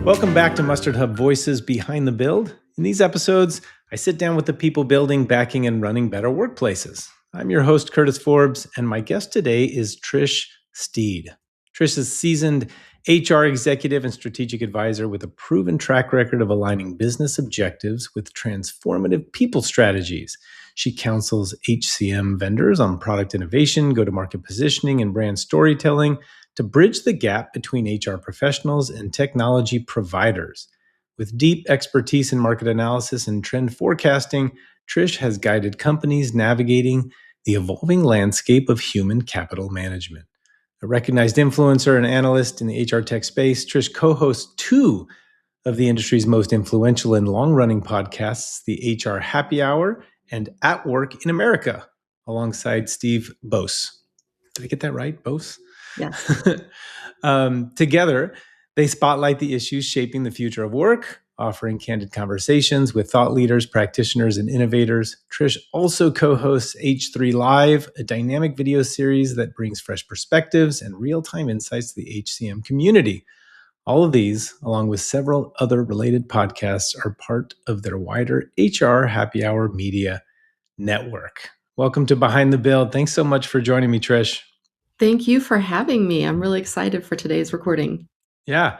Welcome back to MustardHub Voices Behind the Build. In these episodes, I sit down with the people building, backing, and running better workplaces. I'm your host, Curtis Forbes, and my guest today is Trish Steed. Trish is a seasoned HR executive and strategic advisor with a proven track record of aligning business objectives with transformative people strategies. She counsels HCM vendors on product innovation, go-to-market positioning, and brand storytelling to bridge the gap between HR professionals and technology providers. With deep expertise in market analysis and trend forecasting, Trish has guided companies navigating the evolving landscape of human capital management. A recognized influencer and analyst in the HR tech space, Trish co-hosts two of the industry's most influential and long-running podcasts, the HR Happy Hour and At Work in America, alongside Steve Bose. Did I get that right, Bose? Yes. Together, they spotlight the issues shaping the future of work, offering candid conversations with thought leaders, practitioners, and innovators. Trish also co-hosts H3 Live, a dynamic video series that brings fresh perspectives and real-time insights to the HCM community. All of these, along with several other related podcasts, are part of their wider HR Happy Hour media network. Welcome to Behind the Build. Thanks so much for joining me, Trish. Thank you for having me. I'm really excited for today's recording. Yeah.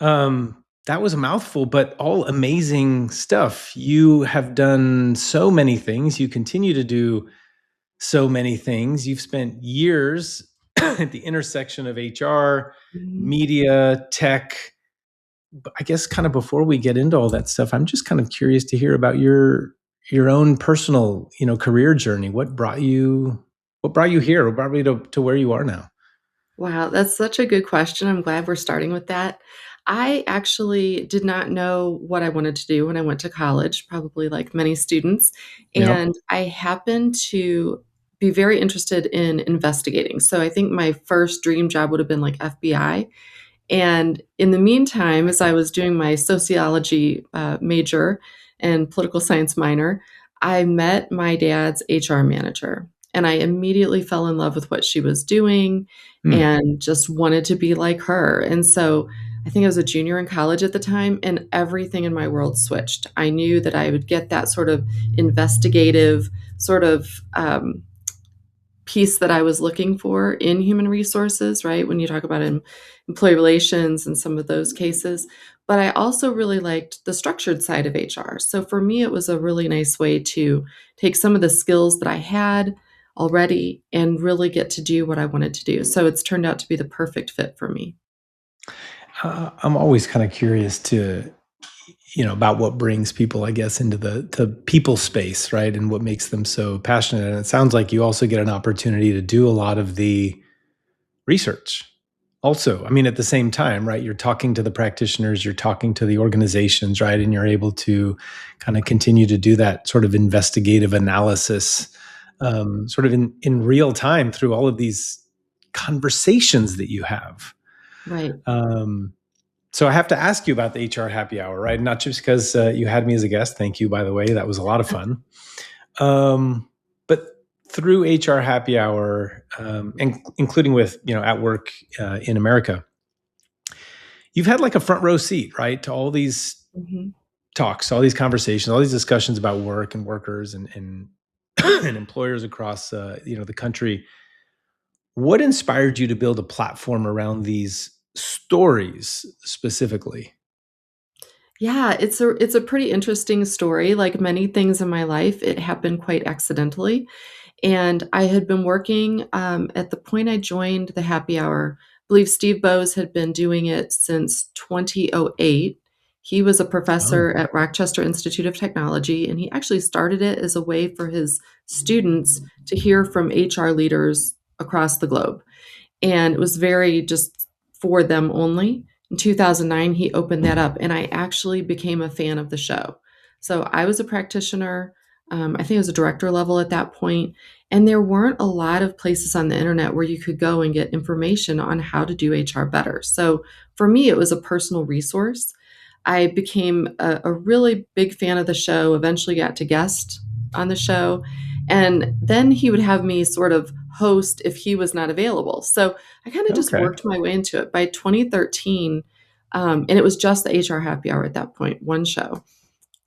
That was a mouthful, but all amazing stuff. You have done so many things. You continue to do so many things. You've spent years at the intersection of HR, media, tech. But I guess kind of before we get into all that stuff, I'm just kind of curious to hear about your own personal, career journey. What brought you here? What brought you to where you are now? Wow, that's such a good question. I'm glad we're starting with that. I actually did not know what I wanted to do when I went to college, probably like many students. Yeah. And I happened to be very interested in investigating. So I think my first dream job would have been like FBI. And in the meantime, as I was doing my sociology major and political science minor, I met my dad's HR manager. And I immediately fell in love with what she was doing and just wanted to be like her. And so I think I was a junior in college at the time, and everything in my world switched. I knew that I would get that sort of investigative sort of piece that I was looking for in human resources, right? When you talk about employee relations and some of those cases. But I also really liked the structured side of HR. So for me, it was a really nice way to take some of the skills that I had already and really get to do what I wanted to do. So it's turned out to be the perfect fit for me. I'm always kind of curious to, about what brings people, I guess, into the people space, right? And what makes them so passionate. And it sounds like you also get an opportunity to do a lot of the research. Also, I mean, at the same time, right? You're talking to the practitioners, you're talking to the organizations, right? And you're able to kind of continue to do that sort of investigative analysis, sort of in real time through all of these conversations that you have. Right. So I have to ask you about the HR Happy Hour, right? Not just because you had me as a guest. Thank you, by the way. That was a lot of fun. But through HR Happy Hour, and including with, At Work in America, you've had like a front row seat, right? To all these talks, all these conversations, all these discussions about work and workers and and employers across, the country. What inspired you to build a platform around these stories specifically? Yeah, it's a pretty interesting story. Like many things in my life, it happened quite accidentally. And I had been working at the point I joined the Happy Hour. I believe Steve Bose had been doing it since 2008. He was a professor at Rochester Institute of Technology, and he actually started it as a way for his students to hear from HR leaders across the globe. And it was very just for them only. In 2009, he opened that up, and I actually became a fan of the show. So I was a practitioner. I think I was a director level at that point, and there weren't a lot of places on the internet where you could go and get information on how to do HR better. So for me, it was a personal resource. I became a really big fan of the show, eventually got to guest on the show. And then he would have me sort of host if he was not available. So I kind of just Okay. worked my way into it. By 2013, and it was just the HR Happy Hour at that point, one show.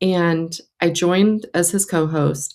And I joined as his co-host.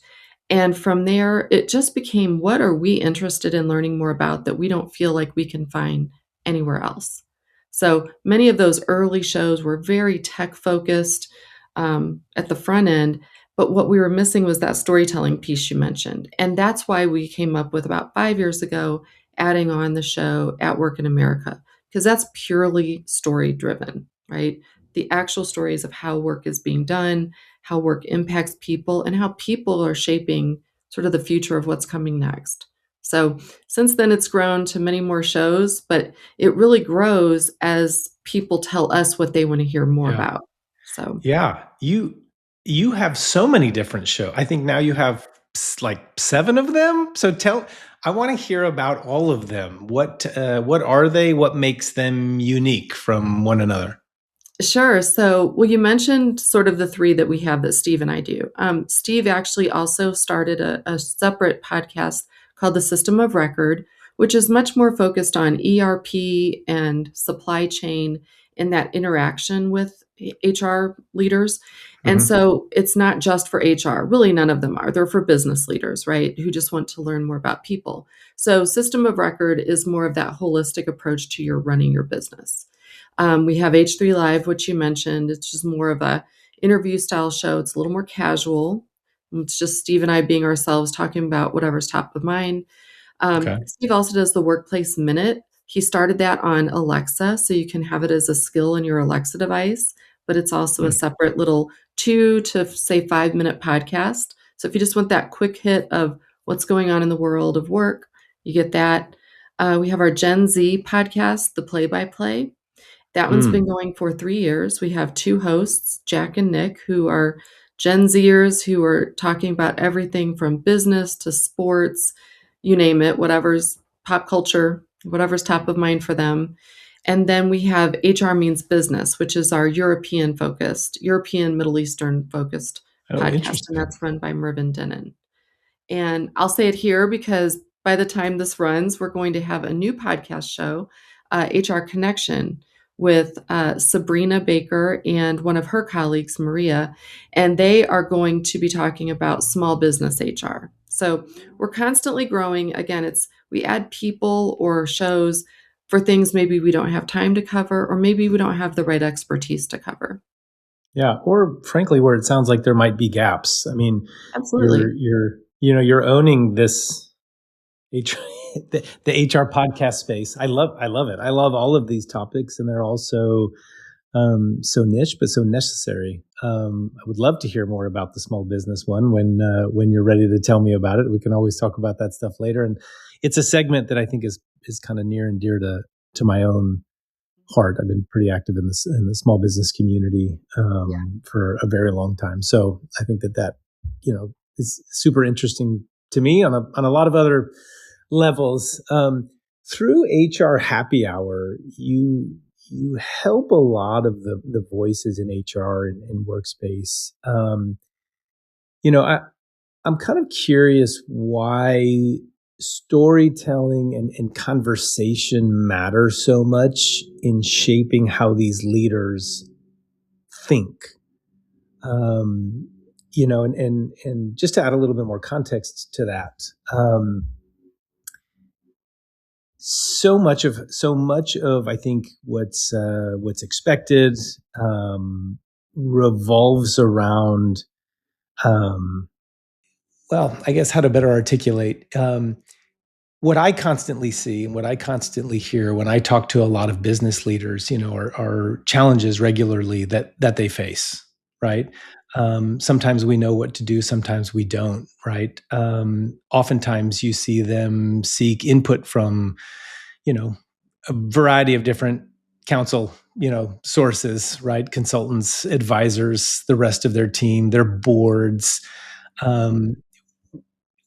And from there, it just became, what are we interested in learning more about that we don't feel like we can find anywhere else? So many of those early shows were very tech focused at the front end. But what we were missing was that storytelling piece you mentioned. And that's why we came up with, about 5 years ago, adding on the show At Work in America, because that's purely story driven, right? The actual stories of how work is being done, how work impacts people, and how people are shaping sort of the future of what's coming next. So since then, it's grown to many more shows, but it really grows as people tell us what they want to hear more Yeah. about. So, Yeah. You have so many different shows. I think now you have like 7 of them. So I want to hear about all of them. What are they? What makes them unique from one another? sure. So, well, you mentioned sort of the three that we have that Steve and I do. Steve actually also started a separate podcast called The System of Record, which is much more focused on ERP and supply chain and that interaction with HR leaders. And Mhm. so it's not just for HR. Really, none of them are. They're for business leaders, right? Who just want to learn more about people. So, System of Record is more of that holistic approach to your running your business. We have H3 Live, which you mentioned. It's just more of a interview style show. It's a little more casual. It's just Steve and I being ourselves, talking about whatever's top of mind. Okay. Steve also does the Workplace Minute. He started that on Alexa, so you can have it as a skill in your Alexa device, but it's also a Mm. separate little 2 to say 5 minute podcast. So if you just want that quick hit of what's going on in the world of work, you get that. We have our Gen Z podcast, The Play by Play. That one's been Mm. going for 3 years. We have 2 hosts, Jack and Nick, who are Gen Zers who are talking about everything from business to sports, you name it, whatever's pop culture, whatever's top of mind for them. And then we have HR Means Business, which is our European, Middle Eastern focused Oh, podcast, and interesting. that's run by Mervyn Dennin. And I'll say it here because by the time this runs, we're going to have a new podcast show, HR Connection, with Sabrina Baker and one of her colleagues, Maria. And they are going to be talking about small business HR. So we're constantly growing. Again, we add people or shows for things maybe we don't have time to cover, or maybe we don't have the right expertise to cover. Yeah, or frankly, where it sounds like there might be gaps. I mean, Absolutely. you're owning this H the HR podcast space. I love it. I love all of these topics, and they're also so niche, but so necessary. I would love to hear more about the small business one when you're ready to tell me about it. We can always talk about that stuff later. And it's a segment that I think is kind of near and dear to my own heart. I've been pretty active in the small business community for a very long time. So I think that is super interesting to me on a lot of other levels. Through HR Happy Hour, you help a lot of the voices in HR and workspace. I'm kind of curious why storytelling and conversation matter so much in shaping how these leaders think. And just to add a little bit more context to that, so much of I think what's expected revolves around well, I guess how to better articulate what I constantly see and what I constantly hear when I talk to a lot of business leaders, are challenges regularly that they face, right? Sometimes we know what to do, sometimes we don't, right? Oftentimes you see them seek input from, a variety of different counsel, sources, right? Consultants, advisors, the rest of their team, their boards. Um,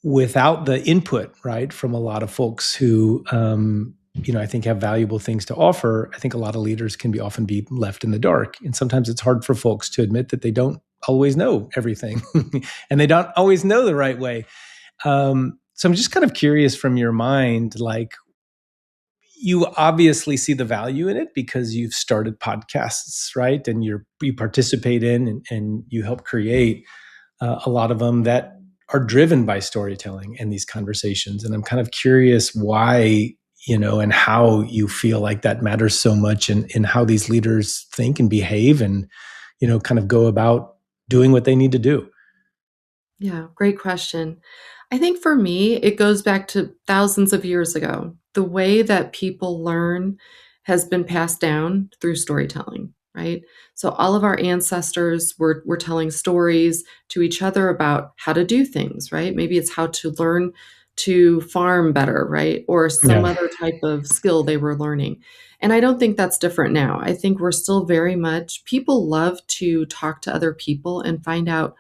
Without the input, right, from a lot of folks who, I think have valuable things to offer, I think a lot of leaders can often be left in the dark. And sometimes it's hard for folks to admit that they don't always know everything and they don't always know the right way. So I'm just kind of curious from your mind, like, you obviously see the value in it because you've started podcasts, right? And you participate in and you help create a lot of them that are driven by storytelling and these conversations. And I'm kind of curious why, and how you feel like that matters so much in how these leaders think and behave and, kind of go about doing what they need to do. Yeah, great question. I think for me, it goes back to thousands of years ago. The way that people learn has been passed down through storytelling, right? So all of our ancestors were telling stories to each other about how to do things, right? Maybe it's how to learn to farm better, right? Or some Yeah. other type of skill they were learning. And I don't think that's different now. I think we're still very much, people love to talk to other people and find out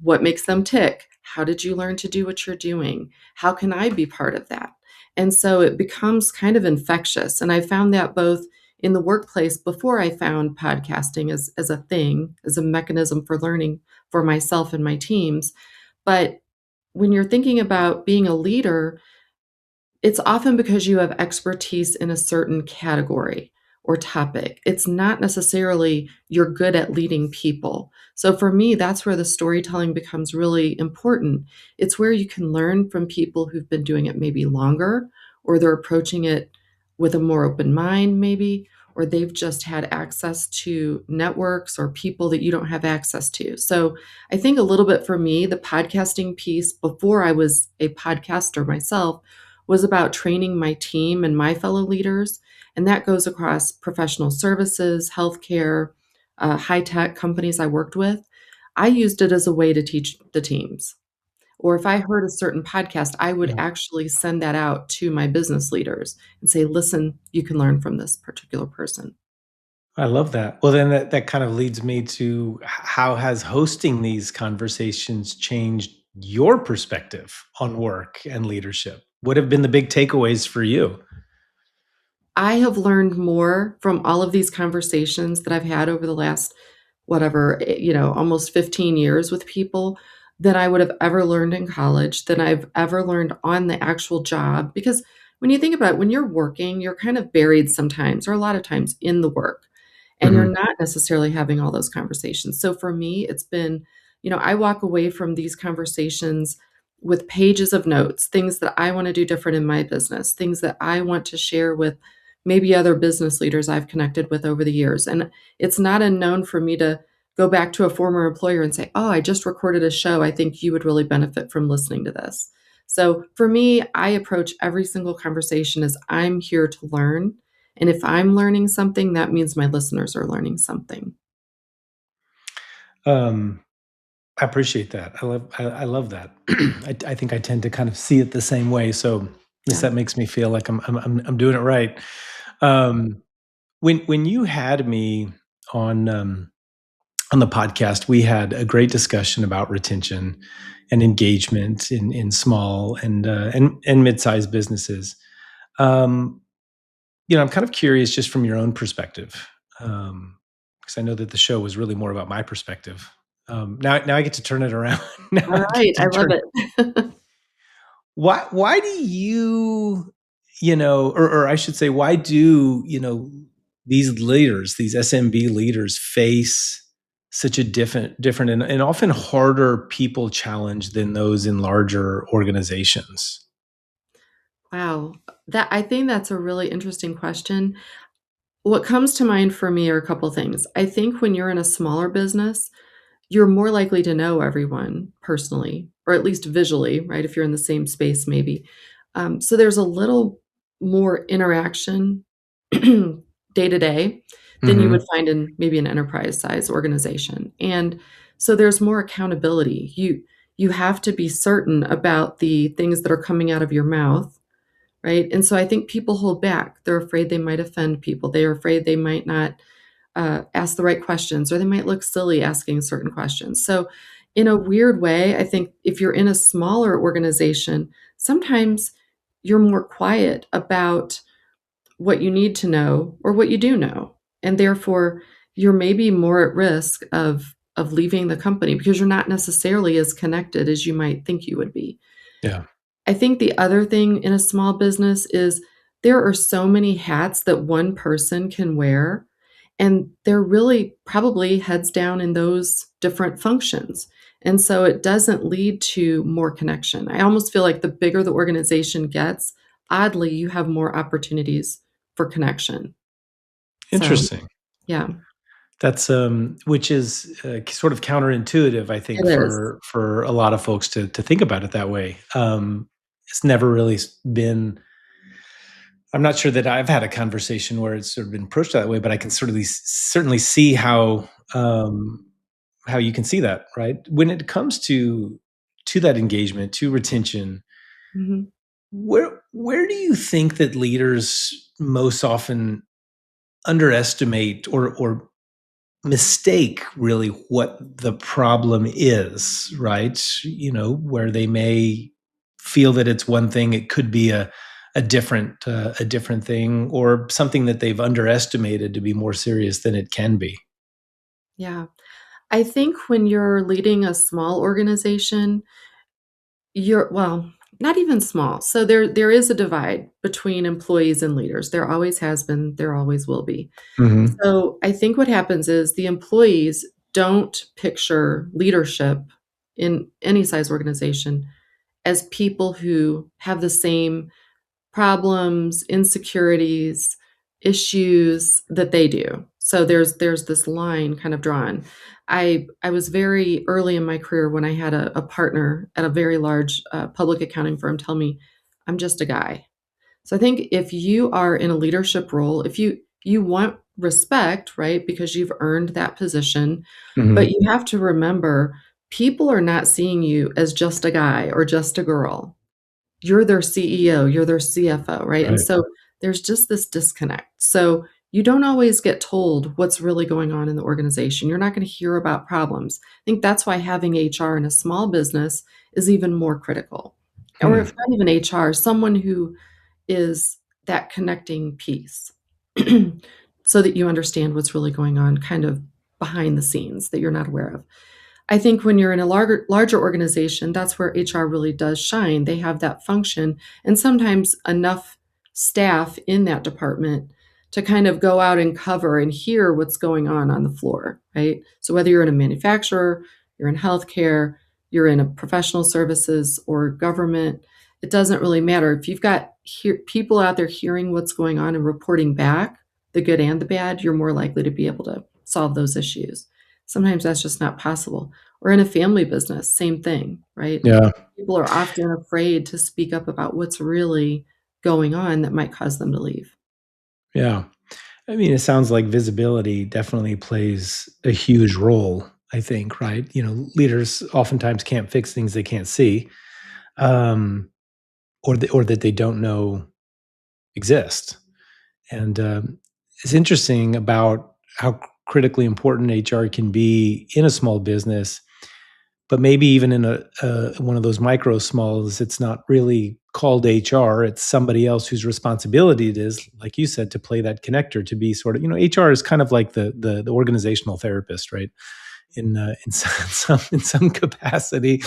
what makes them tick? How did you learn to do what you're doing? How can I be part of that? And so it becomes kind of infectious. And I found that both in the workplace before I found podcasting as a thing, as a mechanism for learning for myself and my teams. But when you're thinking about being a leader, it's often because you have expertise in a certain category or topic. It's not necessarily you're good at leading people. So for me, that's where the storytelling becomes really important. It's where you can learn from people who've been doing it maybe longer, or they're approaching it with a more open mind, maybe, or they've just had access to networks or people that you don't have access to. So I think a little bit for me, the podcasting piece before I was a podcaster myself was about training my team and my fellow leaders. And that goes across professional services, healthcare, high tech companies I worked with. I used it as a way to teach the teams. Or if I heard a certain podcast, I would Yeah. actually send that out to my business leaders and say, listen, you can learn from this particular person. I love that. Well, then that kind of leads me to how has hosting these conversations changed your perspective on work and leadership? What have been the big takeaways for you? I have learned more from all of these conversations that I've had over the last, whatever, almost 15 years with people than I would have ever learned in college, than I've ever learned on the actual job. Because when you think about it, when you're working, you're kind of buried sometimes, or a lot of times in the work, and you're Mhm. not necessarily having all those conversations. So for me, it's been, I walk away from these conversations with pages of notes, things that I want to do different in my business, things that I want to share with maybe other business leaders I've connected with over the years. And it's not unknown for me to go back to a former employer and say, oh, I just recorded a show. I think you would really benefit from listening to this. So for me, I approach every single conversation as I'm here to learn. And if I'm learning something, that means my listeners are learning something. Um, I appreciate that. I love that. I think I tend to kind of see it the same way. So at least Yeah. that makes me feel like I'm doing it right. Um, when you had me on on the podcast, we had a great discussion about retention and engagement in small and mid-sized businesses. Um, I'm kind of curious just from your own perspective, because I know that the show was really more about my perspective. Now I get to turn it around. Now All I right. get I to love turn. it. Why do you, or I should say, why do, these leaders, these SMB leaders face such a different and often harder people challenge than those in larger organizations? Wow. I think that's a really interesting question. What comes to mind for me are a couple things. I think when you're in a smaller business, you're more likely to know everyone personally, or at least visually, right? If you're in the same space, maybe. So there's a little more interaction day to day than you would Hmm. find in maybe an enterprise size organization. And so there's more accountability. You have to be certain about the things that are coming out of your mouth, right? And so I think people hold back. They're afraid they might offend people. They're afraid they might not ask the right questions, or they might look silly asking certain questions. So, in a weird way, I think if you're in a smaller organization, sometimes you're more quiet about what you need to know or what you do know. And therefore, you're maybe more at risk of of leaving the company because you're not necessarily as connected as you might think you would be. Yeah. I think the other thing in a small business is there are so many hats that one person can wear, and they're really probably heads down in those different functions. And so it doesn't lead to more connection. I almost feel like the bigger the organization gets, oddly, you have more opportunities for connection. So, Interesting. yeah, That's which is sort of counterintuitive, I think, it is. for a lot of folks to think about it that way. It's never really been. I'm not sure that I've had a conversation where it's sort of been approached that way, but I can certainly see how you can see that, right? When it comes to that engagement, to retention, Mhm. where do you think that leaders most often underestimate or mistake really what the problem is, right? Where they may feel that it's one thing, it could be a different thing, or something that they've underestimated to be more serious than it can be. Yeah. I think when you're leading a small organization, well, not even small. So there is a divide between employees and leaders. There always has been, there always will be. Hmm. So I think what happens is the employees don't picture leadership in any size organization as people who have the same problems, insecurities, issues that they do. So there's this line kind of drawn. I was very early in my career when I had a partner at a very large public accounting firm tell me, "I'm just a guy." So I think if you are in a leadership role, if you want respect, right, because you've earned that position, but Hmm. you have to remember people are not seeing you as just a guy or just a girl. You're their CEO, you're their CFO, right? And Right. so there's just this disconnect. So you don't always get told what's really going on in the organization. You're not going to hear about problems. I think that's why having HR in a small business is even more critical. Or if Hmm. not even HR, someone who is that connecting piece so that you understand what's really going on kind of behind the scenes that you're not aware of. I think when you're in a larger organization, that's where HR really does shine. They have that function and sometimes enough staff in that department to kind of go out and cover and hear what's going on the floor, right? So whether you're in a manufacturer, you're in healthcare, you're in a professional services or government, it doesn't really matter. If you've got people out there hearing what's going on and reporting back, the good and the bad, you're more likely to be able to solve those issues. Sometimes that's just not possible. Or in a family business, same thing, right? Yeah. People are often afraid to speak up about what's really going on that might cause them to leave. Yeah. I mean, it sounds like visibility definitely plays a huge role, I think, right? Leaders oftentimes can't fix things they can't see, um, or that they don't know exist. And it's interesting about how critically important HR can be in a small business, but maybe even in a one of those micro smalls, it's not really called HR. It's somebody else whose responsibility it is, like you said, to play that connector, to be sort of, HR is kind of like the organizational therapist, right? In some capacity.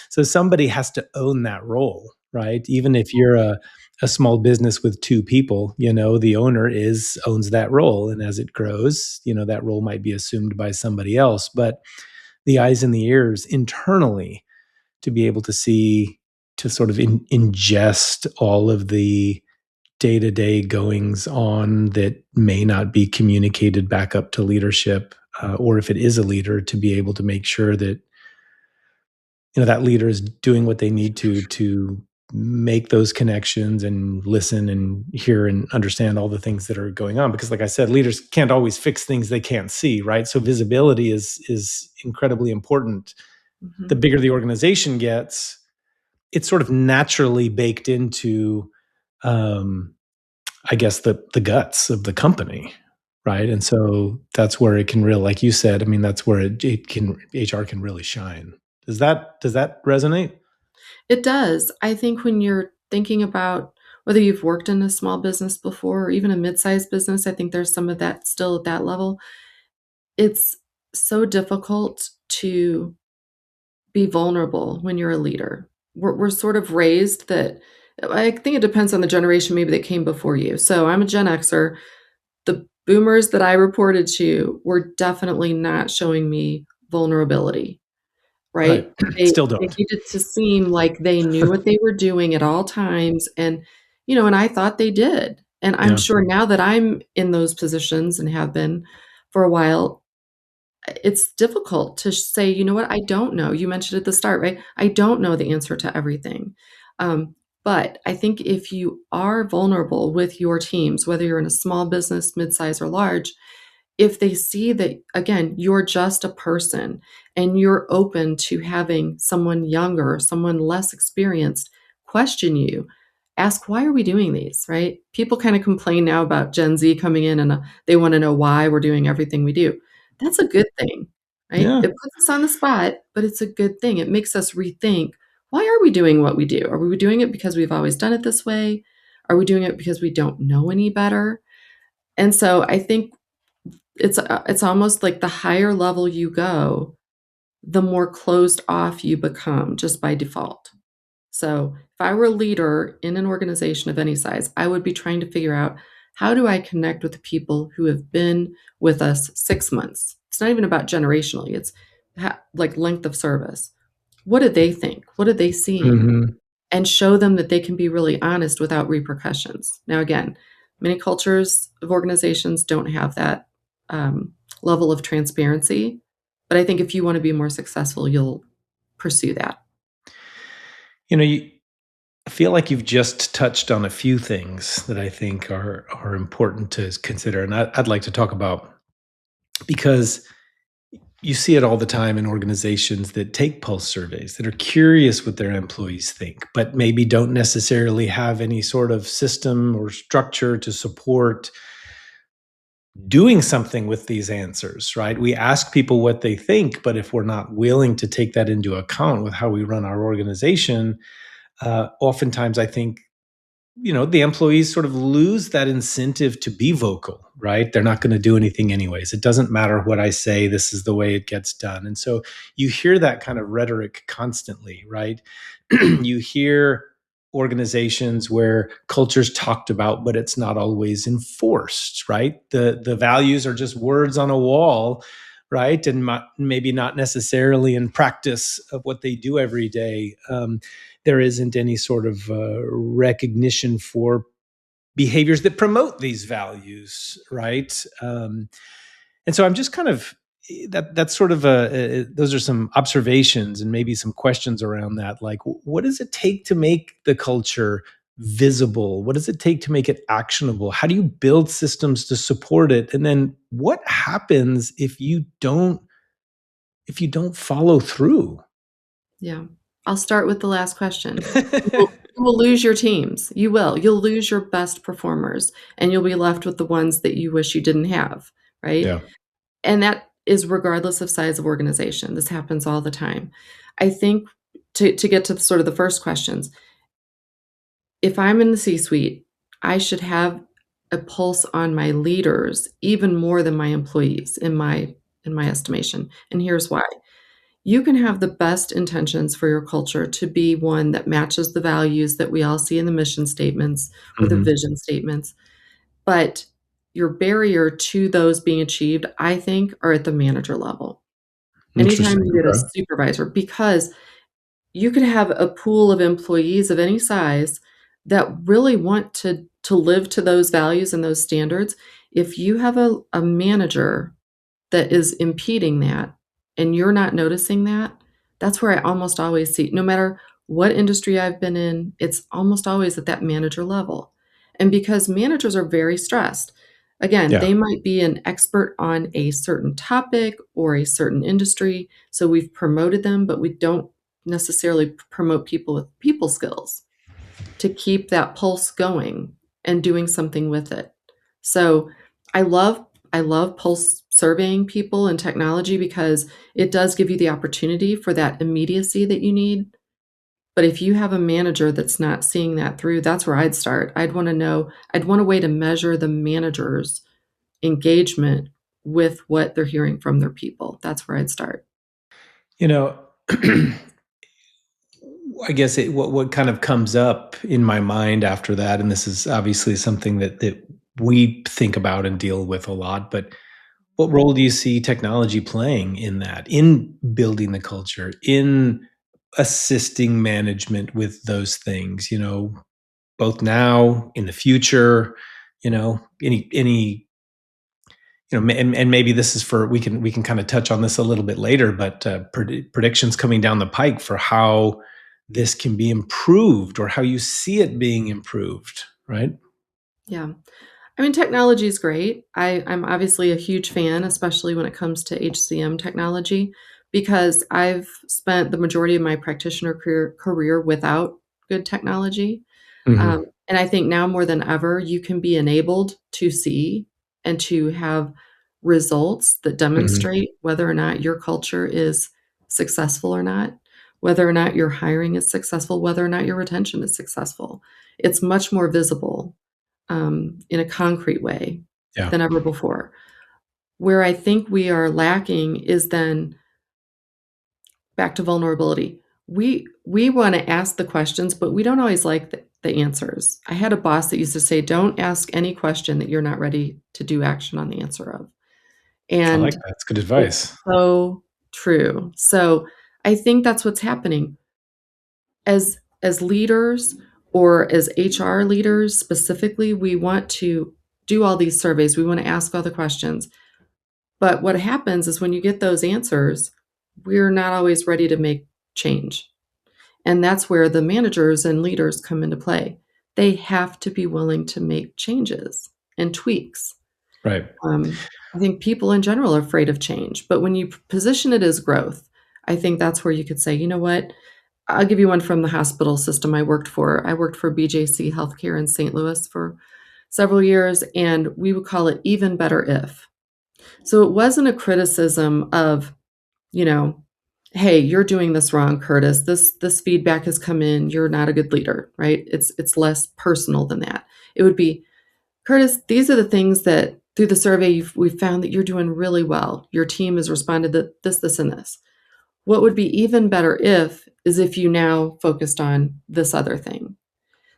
So somebody has to own that role, right? Even if you're a small business with two people, the owner is owns that role, and as it grows, that role might be assumed by somebody else. But the eyes and the ears internally to be able to see, to sort of ingest all of the day-to-day goings on that may not be communicated back up to leadership, or if it is a leader, to be able to make sure that that leader is doing what they need to make those connections and listen and hear and understand all the things that are going on, because like I said, leaders can't always fix things they can't see, right? So visibility is incredibly important. The Mhm. bigger the organization gets, it's sort of naturally baked into, um, I guess, the guts of the company, right? And so that's where it can really, like you said, I mean, that's where it can HR can really shine. Does that resonate? It does. I think when you're thinking about whether you've worked in a small business before or even a mid-sized business, I think there's some of that still at that level. It's so difficult to be vulnerable when you're a leader. We're sort of raised that. I think it depends on the generation maybe that came before you. So I'm a Gen Xer. The boomers that I reported to were definitely not showing me vulnerability, Right. right? Still They don't. needed to seem like they knew what they were doing at all times, and, and I thought they did. And I'm Yeah. sure now that I'm in those positions and have been for a while, it's difficult to say, "You know what? I don't know." You mentioned at the start, right? I don't know the answer to everything. Um, but I think if you are vulnerable with your teams, whether you're in a small business, midsize, or large, if they see that, again, you're just a person and you're open to having someone younger, someone less experienced question you, ask, why are we doing these, right? People kind of complain now about Gen Z coming in and they want to know why we're doing everything we do. That's a good thing, right? Yeah. It puts us on the spot, but it's a good thing. It makes us rethink, why are we doing what we do? Are we doing it because we've always done it this way? Are we doing it because we don't know any better? And so I think it's almost like the higher level you go, the more closed off you become just by default. So, if I were a leader in an organization of any size, I would be trying to figure out, how do I connect with the people who have been with us 6 months? It's not even about generationally, it's like length of service. What do they think? What are they seeing? Hmm. And show them that they can be really honest without repercussions. Now, again, many cultures of organizations don't have that um, level of transparency, but I think if you want to be more successful, you'll pursue that. You I feel like you've just touched on a few things that I think are important to consider, and I'd like to talk about, because you see it all the time in organizations that take pulse surveys, that are curious what their employees think, but maybe don't necessarily have any sort of system or structure to support doing something with these answers, right? We ask people what they think, but if we're not willing to take that into account with how we run our organization, oftentimes I think the employees sort of lose that incentive to be vocal, right? They're not going to do anything anyways. It doesn't matter what I say, this is the way it gets done. And so you hear that kind of rhetoric constantly, right? You hear organizations where culture's talked about, but it's not always enforced, right? The values are just words on a wall, right? And maybe not necessarily in practice of what they do every day. There isn't any sort of recognition for behaviors that promote these values, right? And so I'm just kind of that's sort of those are some observations and maybe some questions around that. Like, what does it take to make the culture visible? What does it take to make it actionable? How do you build systems to support it? And then what happens if you don't follow through? Yeah. I'll start with the last question. You will lose your teams. You will. You'll lose your best performers, and you'll be left with the ones that you wish you didn't have, right? Yeah. And that is regardless of size of organization. This happens all the time. I think to get to sort of the first questions, if I'm in the C-suite, I should have a pulse on my leaders even more than my employees in my estimation. And here's why. You can have the best intentions for your culture to be one that matches the values that we all see in the mission statements or the Hmm. vision statements, but your barrier to those being achieved, I think, are at the manager level. Anytime Interesting. you get a Okay. supervisor, because you could have a pool of employees of any size that really want to live to those values and those standards. If you have a manager that is impeding that and you're not noticing that, that's where I almost always see, no matter what industry I've been in, it's almost always at that manager level. And because managers are very stressed, again, Yeah. they might be an expert on a certain topic or a certain industry. So we've promoted them, but we don't necessarily promote people with people skills to keep that pulse going and doing something with it. So I love I love pulse surveying people and technology because it does give you the opportunity for that immediacy that you need. But if you have a manager that's not seeing that through, that's where I'd start. I'd want to know, I'd want a way to measure the manager's engagement with what they're hearing from their people. That's where I'd start. You know, I guess what kind of comes up in my mind after that, and this is obviously something that we think about and deal with a lot, but what role do you see technology playing in that, in building the culture, in assisting management with those things, both now, in the future, any and maybe this is for we can kind of touch on this a little bit later, but predictions coming down the pike for how this can be improved or how you see it being improved, right? Yeah. I mean, technology is great. I'm obviously a huge fan, especially when it comes to HCM technology, because I've spent the majority of my practitioner career without good technology. Hmm. And I think now more than ever, you can be enabled to see and to have results that Hmm. demonstrate whether or not your culture is successful or not, whether or not your hiring is successful, whether or not your retention is successful. It's much more visible in a concrete way Yeah. than ever before. Where I think we are lacking is then back to vulnerability. We want to ask the questions, but we don't always like the answers. I had a boss that used to say, "Don't ask any question that you're not ready to do action on the answer of." I like And that. It's good it's advice. so true. So I think that's what's happening as leaders or as HR leaders specifically. We want to do all these surveys. We want to ask all the questions. But what happens is when you get those answers, we're not always ready to make change. And that's where the managers and leaders come into play. They have to be willing to make changes and tweaks. Right. I think people in general are afraid of change, but when you position it as growth, I think that's where you could say, you know what? I'll give you one from the hospital system I worked for. I worked for BJC Healthcare in St. Louis for several years, and we would call it even better if. So it wasn't a criticism of, you know, hey, you're doing this wrong, Curtis. This feedback has come in. You're not a good leader, right? It's less personal than that. It would be, Curtis, these are the things that through the survey we've found that you're doing really well. Your team has responded that this, and this. What would be even better if is if you now focused on this other thing.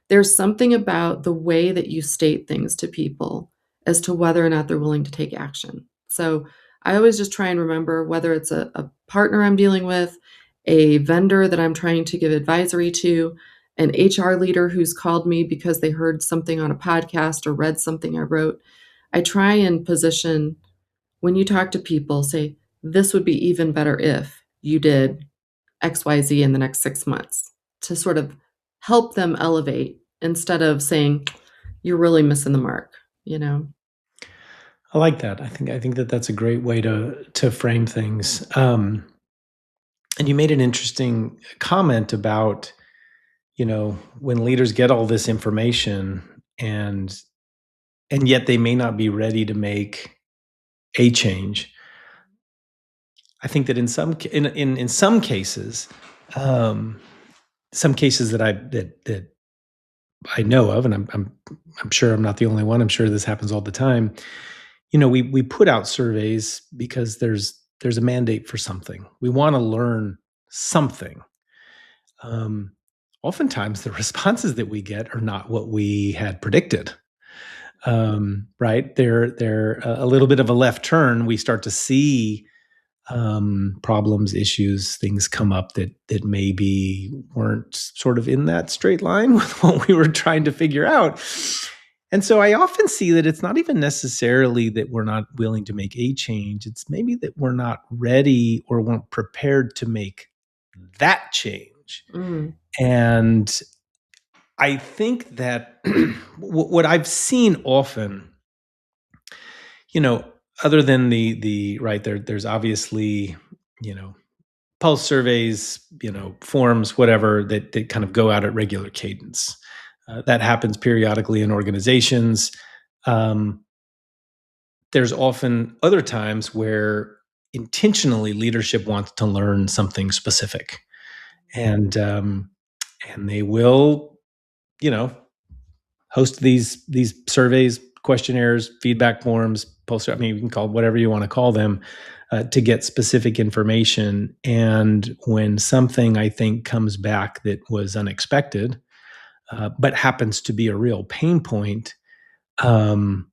There's something about the way that you state things to people as to whether or not they're willing to take action. So I always just try and remember whether it's a partner I'm dealing with, a vendor that I'm trying to give advisory to, an HR leader who's called me because they heard something on a podcast or read something I wrote. I try and position when you talk to people, say, this would be even better if you did XYZ in the next 6 months to sort of help them elevate instead of saying, you're really missing the mark, you know? I like that. I think that that's a great way to frame things. And you made an interesting comment about, when leaders get all this information and yet they may not be ready to make a change. I think that in some cases that I know of, and I'm sure I'm not the only one. I'm sure this happens all the time. We put out surveys because there's a mandate for something. We want to learn something. Um, Oftentimes, the responses that we get are not what we had predicted. Right? They're a little bit of a left turn. We start to see problems, issues, things come up that maybe weren't sort of in that straight line with what we were trying to figure out. And so I often see that it's not even necessarily that we're not willing to make a change. It's maybe that we're not ready or weren't prepared to make that change. Mm, And I think that what I've seen often, you know, other than the right there's obviously, you know, pulse surveys, forms, whatever that kind of go out at regular cadence. That happens periodically in organizations. Um, there's often other times where intentionally leadership wants to learn something specific, and they will, you know, host these surveys, questionnaires, feedback forms, poster. I mean, you can call it whatever you want to call them to get specific information. And when something I think comes back that was unexpected, but happens to be a real pain point, um,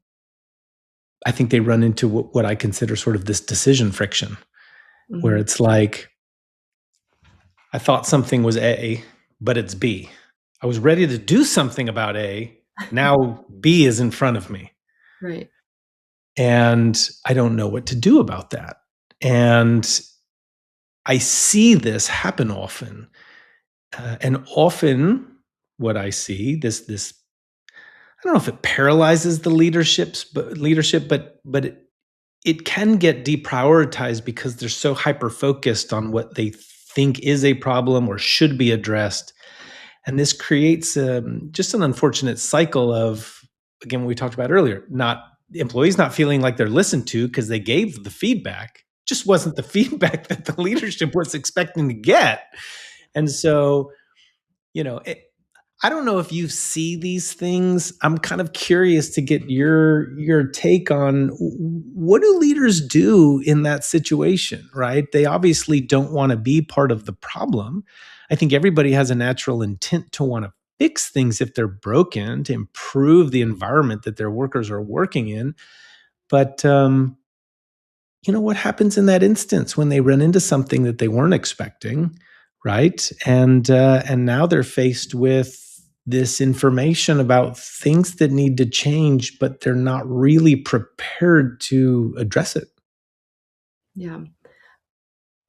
I think they run into what I consider sort of this decision friction, where Mhm. it's like, I thought something was A, but it's B. I was ready to do something about A. Now B is in front of me. Right. And I don't know what to do about that. And I see this happen often. And often what I see, this I don't know if it paralyzes the leadership, but it can get deprioritized because they're so hyper focused on what they think is a problem or should be addressed. And this creates just an unfortunate cycle of, again, what we talked about earlier, not employees not feeling like they're listened to because they gave the feedback, just wasn't the feedback that the leadership was expecting to get. And so, you know, I don't know if you see these things. I'm kind of curious to get your take on what do leaders do in that situation, right? They obviously don't want to be part of the problem. I think everybody has a natural intent to want to fix things if they're broken, to improve the environment that their workers are working in. But what happens in that instance when they run into something that they weren't expecting, right? And now they're faced with this information about things that need to change, but they're not really prepared to address it. Yeah.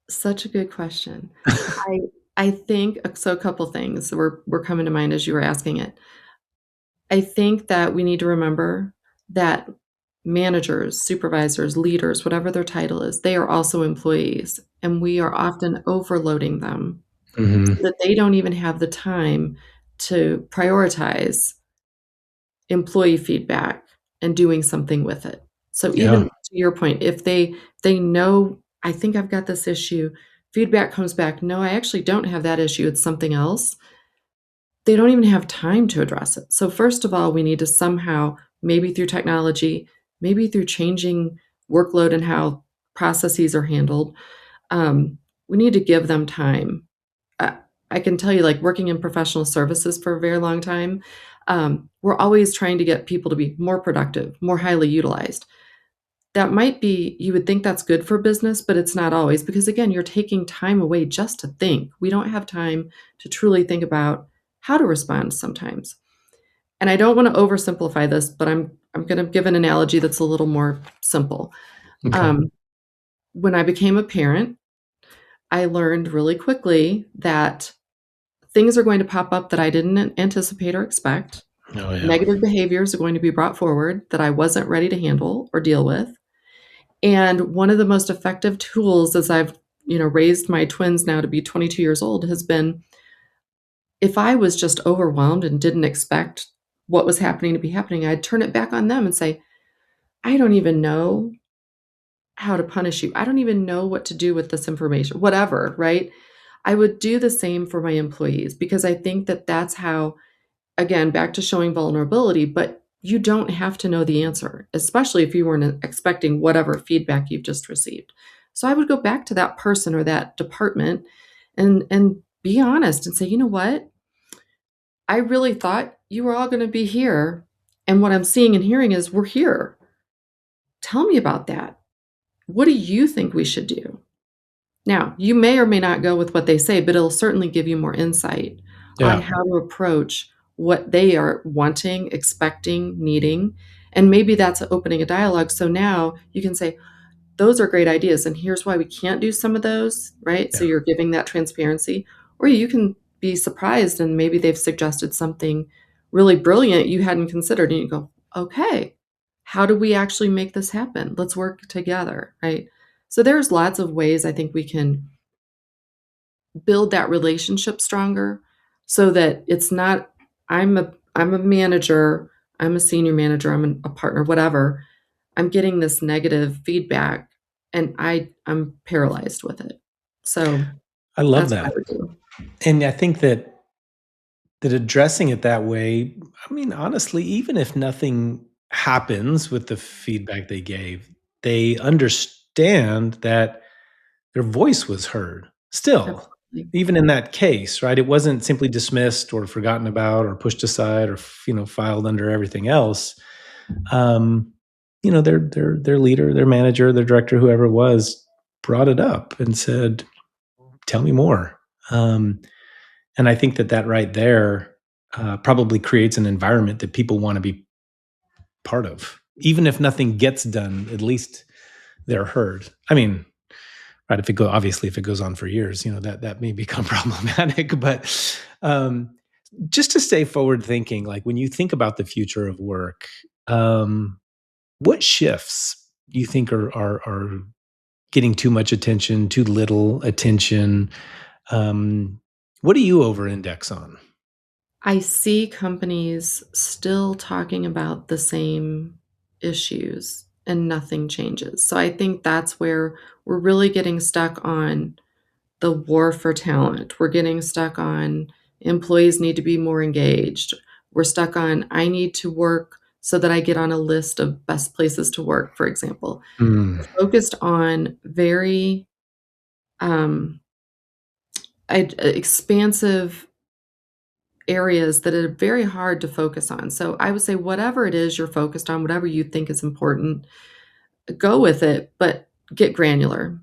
Such a good question. I I think so a couple things were coming to mind as you were asking it. I think that we need to remember that managers, supervisors, leaders, whatever their title is, they are also employees, and we are often overloading them so Hmm. that they don't even have the time to prioritize employee feedback and doing something with it. So even Yeah, to your point, if they know, "I think I've got this issue," feedback comes back, "No, I actually don't have that issue, it's something else." They don't even have time to address it. So first of all, we need to somehow, maybe through technology, maybe through changing workload and how processes are handled, we need to give them time. I I can tell you, like, working in professional services for a very long time, we're always trying to get people to be more productive, more highly utilized. That might be you would think that's good for business, but it's not always because, again, you're taking time away just to think. We don't have time to truly think about how to respond sometimes. And I don't wanna oversimplify this, but I'm gonna give an analogy that's a little more simple. okay. Um, when I became a parent, I learned really quickly that things are going to pop up that I didn't anticipate or expect. Oh, yeah. Negative behaviors are going to be brought forward that I wasn't ready to handle or deal with. And one of the most effective tools as I've, raised my twins now to be 22 years old has been if I was just overwhelmed and didn't expect what was happening to be happening, I'd turn it back on them and say, "I don't even know how to punish you. I don't even know what to do with this information," whatever, right? I would do the same for my employees because I think that that's how, again, back to showing vulnerability, but you don't have to know the answer, especially if you weren't expecting whatever feedback you've just received. So I would go back to that person or that department and be honest and say, "You know what? I really thought you were all gonna be here, and what I'm seeing and hearing is we're here. Tell me about that. What do you think we should do?" Now, you may or may not go with what they say, but it'll certainly give you more insight on Yeah. how to approach what they are wanting, expecting, needing, and maybe that's opening a dialogue. So now you can say, those are great ideas, and here's why we can't do some of those, right? So Yeah. you're giving that transparency. Or you can be surprised and maybe they've suggested something really brilliant you hadn't considered, and you go, "Okay, how do we actually make this happen? Let's work together," right? So there's lots of ways I think we can build that relationship stronger so that it's not, I'm a manager, I'm a senior manager, a partner, whatever. I'm getting this negative feedback and I'm paralyzed with it. So I love that's what I that. would do. And I think that addressing it that way, I mean, honestly, even if nothing happens with the feedback they gave, they understand that their voice was heard still, Absolutely. even in that case, right? It wasn't simply dismissed or forgotten about or pushed aside or filed under everything else. Um, their leader, their manager, their director, whoever it was, brought it up and said, "Tell me more." And I think that right there probably creates an environment that people want to be part of, even if nothing gets done. At least they're heard. I mean, right? If it goes on for years, that may become problematic. But just to stay forward thinking, like when you think about the future of work, what shifts do you think are getting too much attention, too little attention? Um, what do you over index on? I see companies still talking about the same issues and nothing changes. So I think that's where we're really getting stuck on the war for talent. We're getting stuck on employees need to be more engaged. We're stuck on I need to work so that I get on a list of best places to work, for example. Mm, We're focused on very um, expansive areas that are very hard to focus on. So I would say whatever it is you're focused on, whatever you think is important, go with it, but get granular,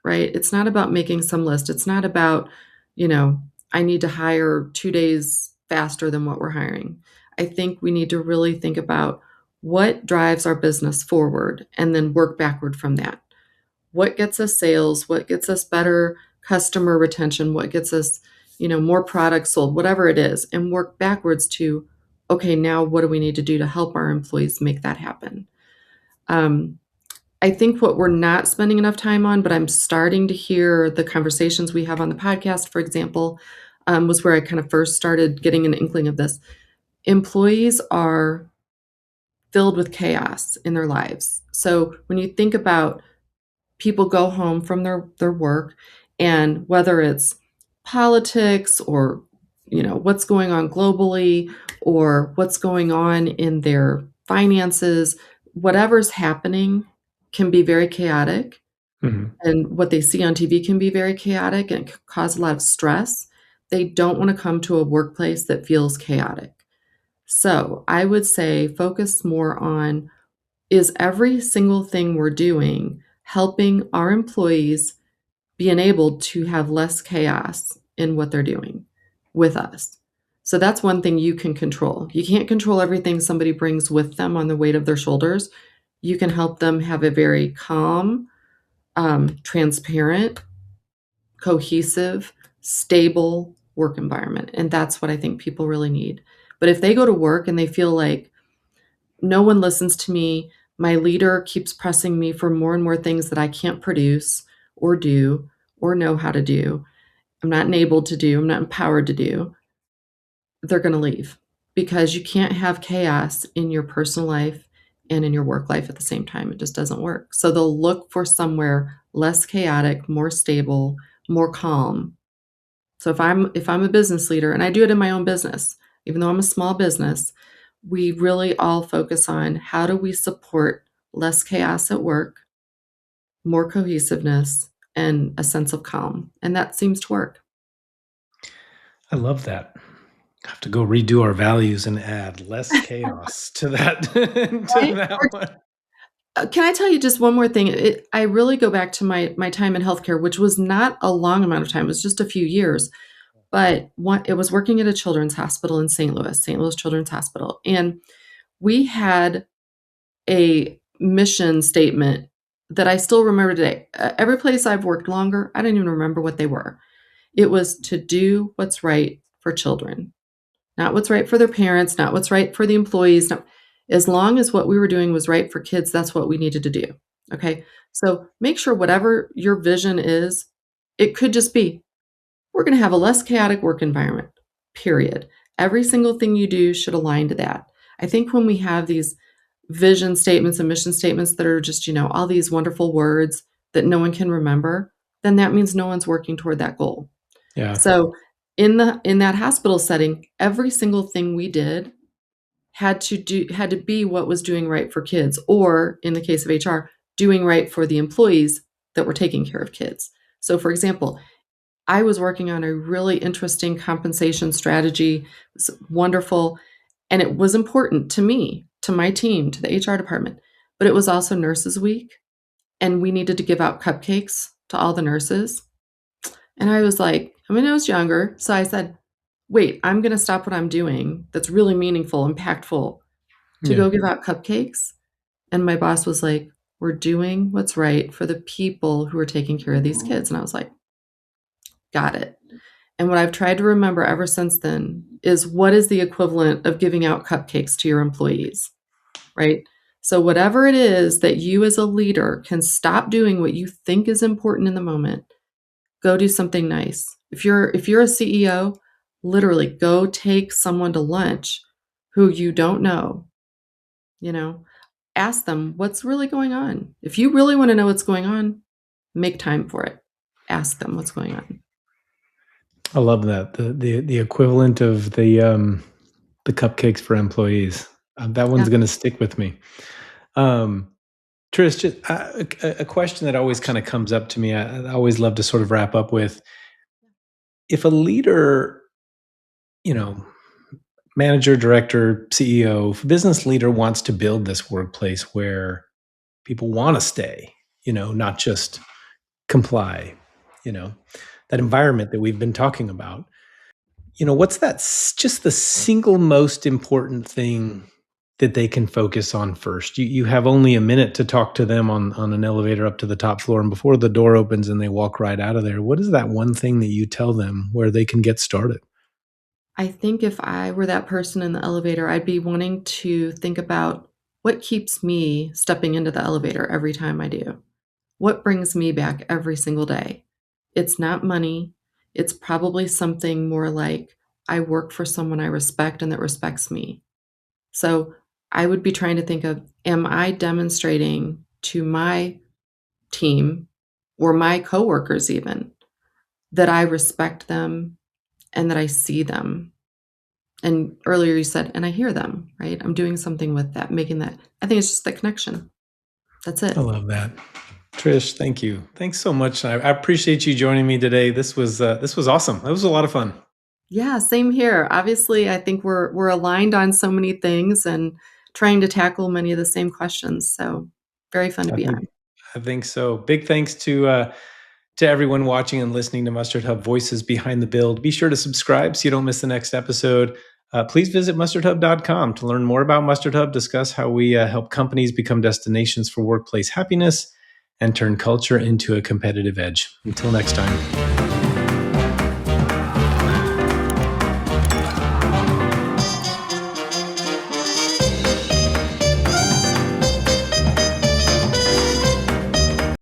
right? It's not about making some list. It's not about, you know, I need to hire 2 days faster than what we're hiring. I think we need to really think about what drives our business forward and then work backward from that. What gets us sales? What gets us better customer retention? What gets us, more products sold, whatever it is, and work backwards to, okay, now what do we need to do to help our employees make that happen? Um, I think what we're not spending enough time on, but I'm starting to hear the conversations we have on the podcast, for example, was where I kind of first started getting an inkling of this. Employees are filled with chaos in their lives. So when you think about people go home from their work, and whether it's politics or what's going on globally or what's going on in their finances, whatever's happening can be very chaotic, mhm. and what they see on TV can be very chaotic and cause a lot of stress. They don't want to come to a workplace that feels chaotic. So I would say focus more on, is every single thing we're doing helping our employees be enabled to have less chaos in what they're doing with us? So that's one thing you can control. You can't control everything somebody brings with them on the weight of their shoulders. You can help them have a very calm, transparent, cohesive, stable work environment. And that's what I think people really need. But if they go to work and they feel like no one listens to me, my leader keeps pressing me for more and more things that I can't produce or do or know how to do, I'm not enabled to do, I'm not empowered to do, they're going to leave, because you can't have chaos in your personal life and in your work life at the same time. It just doesn't work. So they'll look for somewhere less chaotic, more stable, more calm. So if I'm a business leader, and I do it in my own business, even though I'm a small business, we really all focus on how do we support less chaos at work, more cohesiveness, and a sense of calm. And that seems to work. I love that. I have to go redo our values and add less chaos to that to Right? that one. Can I tell you just one more thing? I really go back to my time in healthcare, which was not a long amount of time. It was just a few years, but it was working at a children's hospital in St. Louis Children's Hospital, and we had a mission statement that I still remember today. Every place I've worked longer, I don't even remember what they were. It was to do what's right for children, not what's right for their parents, not what's right for the employees. As long as what we were doing was right for kids, that's what we needed to do. Okay. So make sure whatever your vision is, it could just be, we're going to have a less chaotic work environment, period. Every single thing you do should align to that. I think when we have these vision statements and mission statements that are just, all these wonderful words that no one can remember, then that means no one's working toward that goal. Yeah. So in that hospital setting, every single thing we did had to be what was doing right for kids, or in the case of HR, doing right for the employees that were taking care of kids. So for example, I was working on a really interesting compensation strategy. It was wonderful. And it was important to me, to my team, to the HR department. But it was also Nurses Week. And we needed to give out cupcakes to all the nurses. And I was like, I mean, I was younger. So I said, wait, I'm going to stop what I'm doing that's really meaningful, impactful, to Yeah. go give out cupcakes. And my boss was like, we're doing what's right for the people who are taking care of these kids. And I was like, got it. And what I've tried to remember ever since then is, what is the equivalent of giving out cupcakes to your employees, right? So whatever it is that you as a leader can stop doing what you think is important in the moment, go do something nice. If you're a CEO, literally go take someone to lunch who you don't know, you know, ask them what's really going on. If you really want to know what's going on, make time for it. Ask them what's going on. I love that. The equivalent of the cupcakes for employees. That Yeah. one's going to stick with me. Um, Trish, just a question that always kind of comes up to me. I always love to sort of wrap up with, if a leader, you know, manager, director, CEO, business leader wants to build this workplace where people want to stay, not just comply, that environment that we've been talking about. What's just the single most important thing that they can focus on first? You have only a minute to talk to them on an elevator up to the top floor, and before the door opens and they walk right out of there, what is that one thing that you tell them where they can get started? I think if I were that person in the elevator, I'd be wanting to think about what keeps me stepping into the elevator every time I do. What brings me back every single day? It's not money. It's probably something more like, I work for someone I respect and that respects me. So I would be trying to think of, am I demonstrating to my team or my coworkers even that I respect them and that I see them? And earlier you said, and I hear them, right? I'm doing something with that, making that. I think it's just the connection. That's I it. love that. Trish, thank you. Thanks so much. I appreciate you joining me today. This was awesome. That was a lot of fun. Yeah, same here. Obviously, I think we're aligned on so many things and trying to tackle many of the same questions. So very fun to I be think on. I think so. Big thanks to everyone watching and listening to Mustard Hub Voices Behind the Build. Be sure to subscribe so you don't miss the next episode. Please visit mustardhub.com to learn more about Mustard Hub, discuss how we help companies become destinations for workplace happiness, and turn culture into a competitive edge. Until next time.